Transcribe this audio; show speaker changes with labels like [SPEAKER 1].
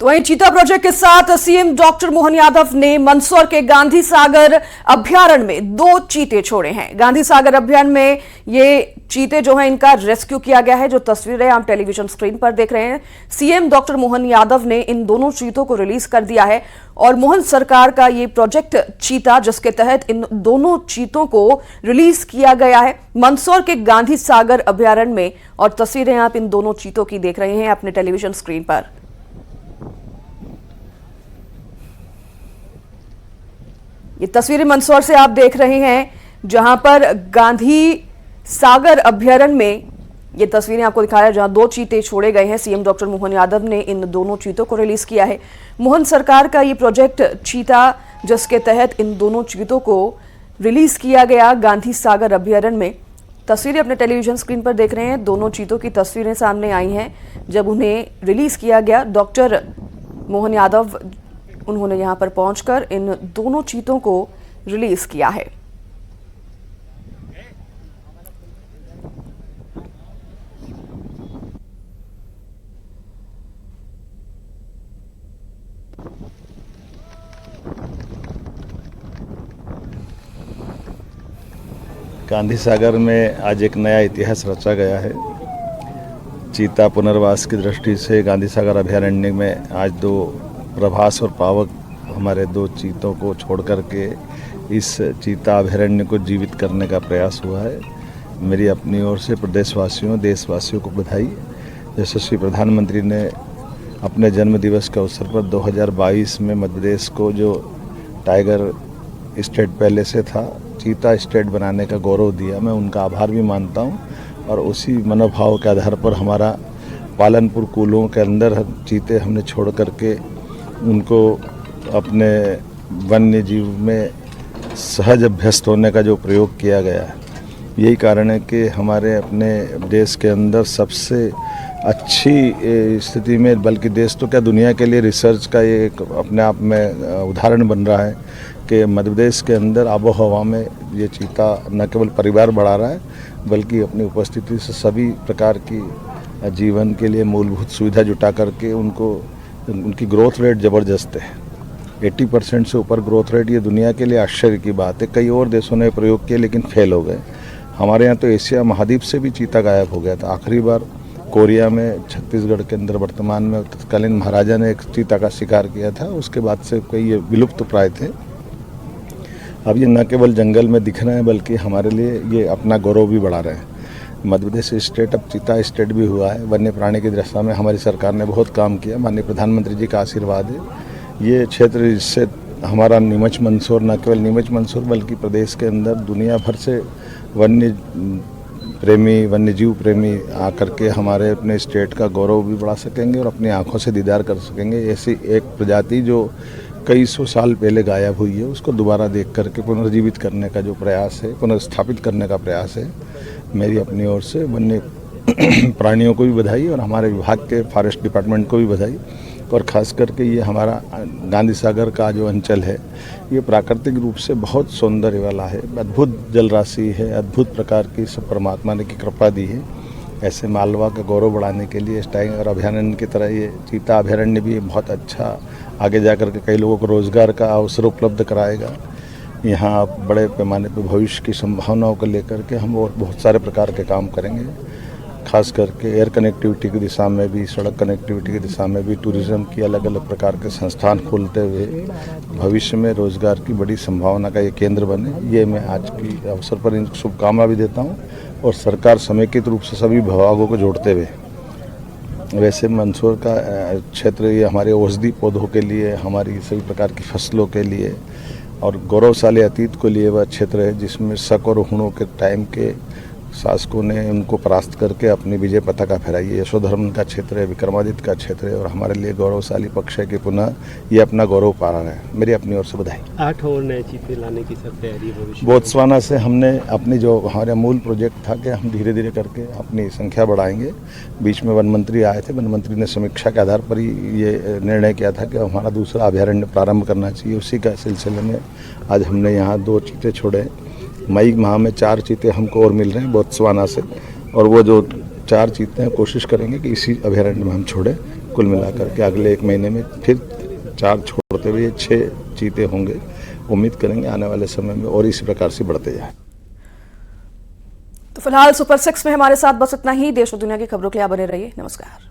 [SPEAKER 1] तो वहीं चीता प्रोजेक्ट के साथ सीएम डॉक्टर मोहन यादव ने मंदसौर के गांधी सागर अभ्यारण्य में 2 चीते छोड़े हैं। गांधी सागर अभ्यारण्य में ये चीते जो हैं इनका रेस्क्यू किया गया है। जो तस्वीरें आप टेलीविजन स्क्रीन पर देख रहे हैं, सीएम डॉक्टर मोहन यादव ने इन दोनों चीतों को रिलीज कर दिया है और मोहन सरकार का ये प्रोजेक्ट चीता, जिसके तहत इन दोनों चीतों को रिलीज किया गया है मंदसौर के गांधी सागर अभ्यारण्य में। और तस्वीरें आप इन दोनों चीतों की देख रहे हैं अपने टेलीविजन स्क्रीन पर। ये तस्वीरें मंदसौर से आप देख रहे हैं, जहां पर गांधी सागर अभ्यारण्य में ये तस्वीरें आपको दिखाया, जहां 2 चीते छोड़े गए हैं। सीएम डॉक्टर मोहन यादव ने इन दोनों चीतों को रिलीज किया है। मोहन सरकार का ये प्रोजेक्ट चीता, जिसके तहत इन दोनों चीतों को रिलीज किया गया गांधी सागर अभ्यारण्य में। तस्वीरें अपने टेलीविजन स्क्रीन पर देख रहे हैं। दोनों चीतों की तस्वीरें सामने आई हैं जब उन्हें रिलीज किया गया। डॉक्टर मोहन यादव उन्होंने यहां पर पहुंचकर इन दोनों चीतों को रिलीज किया है।
[SPEAKER 2] गांधी सागर में आज एक नया इतिहास रचा गया है। चीता पुनर्वास की दृष्टि से गांधी सागर अभयारण्य में आज 2 प्रभास और पावक हमारे 2 चीतों को छोड़ करके इस चीता अभयारण्य को जीवित करने का प्रयास हुआ है। मेरी अपनी ओर से प्रदेशवासियों, देशवासियों को बधाई। यशस्वी प्रधानमंत्री ने अपने जन्म दिवस के अवसर पर 2022 में मध्य प्रदेश को जो टाइगर स्टेट पहले से था, चीता स्टेट बनाने का गौरव दिया। मैं उनका आभार भी मानता हूं और उसी मनोभाव के आधार पर हमारा पालनपुर कुलों के अंदर चीते हमने छोड़ करके उनको अपने वन्य जीव में सहज अभ्यस्त होने का जो प्रयोग किया गया है, यही कारण है कि हमारे अपने देश के अंदर सबसे अच्छी स्थिति में, बल्कि देश तो क्या दुनिया के लिए रिसर्च का ये एक अपने आप में उदाहरण बन रहा है कि मध्य प्रदेश के अंदर आबो हवा में ये चीता न केवल परिवार बढ़ा रहा है, बल्कि अपनी उपस्थिति से सभी प्रकार की जीवन के लिए मूलभूत सुविधा जुटा करके उनकी ग्रोथ रेट ज़बरदस्त है। 80% से ऊपर ग्रोथ रेट, ये दुनिया के लिए आश्चर्य की बात है। कई और देशों ने प्रयोग किए लेकिन फेल हो गए। हमारे यहाँ तो एशिया महाद्वीप से भी चीता गायब हो गया था। आखिरी बार कोरिया में, छत्तीसगढ़ के अंदर वर्तमान में तत्कालीन महाराजा ने एक चीता का शिकार किया था। उसके बाद से कई ये विलुप्त प्राय थे। अब ये न केवल जंगल में दिख रहे हैं, बल्कि हमारे लिए ये अपना गौरव भी बढ़ा रहे हैं। मध्य प्रदेश स्टेट अब चीता स्टेट भी हुआ है। वन्य प्राणी की दृष्टि में हमारी सरकार ने बहुत काम किया। माननीय प्रधानमंत्री जी का आशीर्वाद है। ये क्षेत्र, इससे हमारा नीमच मंदसौर, न केवल नीमच मंदसौर बल्कि प्रदेश के अंदर दुनिया भर से वन्य प्रेमी, वन्य जीव प्रेमी आकर के हमारे अपने स्टेट का गौरव भी बढ़ा सकेंगे और अपनी आंखों से दीदार कर सकेंगे। ऐसी एक प्रजाति जो कई 100 साल पहले गायब हुई है, उसको दोबारा देख करके पुनर्जीवित करने का जो प्रयास है, पुनर्स्थापित करने का प्रयास है। मेरी अपनी ओर से वन्य प्राणियों को भी बधाई और हमारे विभाग के फॉरेस्ट डिपार्टमेंट को भी बधाई। और ख़ास करके ये हमारा गांधी सागर का जो अंचल है, ये प्राकृतिक रूप से बहुत सौंदर्य वाला है। अद्भुत जल राशि है, अद्भुत प्रकार की सब परमात्मा ने की कृपा दी है। ऐसे मालवा का गौरव बढ़ाने के लिए इस टाइगर अभयारण्य की तरह ये चीता अभयारण्य भी बहुत अच्छा आगे जाकर के कई लोगों को रोज़गार का अवसर उपलब्ध कराएगा। यहाँ बड़े पैमाने पर भविष्य की संभावनाओं को लेकर के हम और बहुत सारे प्रकार के काम करेंगे। खास करके एयर कनेक्टिविटी की दिशा में भी, सड़क कनेक्टिविटी की दिशा में भी, टूरिज़्म की अलग अलग प्रकार के संस्थान खोलते हुए भविष्य में रोज़गार की बड़ी संभावना का ये केंद्र बने। ये मैं आज की अवसर पर इनको शुभकामना भी देता हूँ और सरकार समेकित रूप से सभी विभागों को जोड़ते हुए, वैसे मंदसौर का क्षेत्र ये हमारे औषधि पौधों के लिए, हमारी सभी प्रकार की फसलों के लिए और गौरवशाली अतीत को लिए वह क्षेत्र है जिसमें शक और हुणों के टाइम के शासकों ने उनको परास्त करके अपनी विजय पताका फहराई है। यशोधर्म का क्षेत्र है, विक्रमादित्य का क्षेत्र है और हमारे लिए गौरवशाली पक्ष है कि पुनः ये अपना गौरव पा रहा है। मेरी अपनी ओर से बधाई।
[SPEAKER 3] 8 और नए चीते लाने की सब तैयारी भविष्य।
[SPEAKER 2] बोत्सवाना से हमने अपनी जो हमारा मूल प्रोजेक्ट था कि हम धीरे धीरे करके अपनी संख्या बढ़ाएंगे। बीच में वन मंत्री आए थे, वन मंत्री ने समीक्षा के आधार पर ही ये निर्णय किया था कि हमारा दूसरा अभयारण्य प्रारंभ करना चाहिए। उसी का सिलसिले में आज हमने यहाँ 2 चीते छोड़े। मई माह में 4 चीते हमको और मिल रहे हैं बोत्सवाना से और वो जो 4 चीते हैं कोशिश करेंगे कि इसी अभयारण्य में हम छोड़ें। कुल मिलाकर के अगले 1 महीने में फिर 4 छोड़ते हुए 6 चीते होंगे। उम्मीद करेंगे आने वाले समय में और इसी प्रकार से बढ़ते जाए।
[SPEAKER 1] तो फिलहाल सुपर 6 में हमारे साथ बस इतना ही। देश और दुनिया की खबरों के लिए आप बने रहिए। नमस्कार।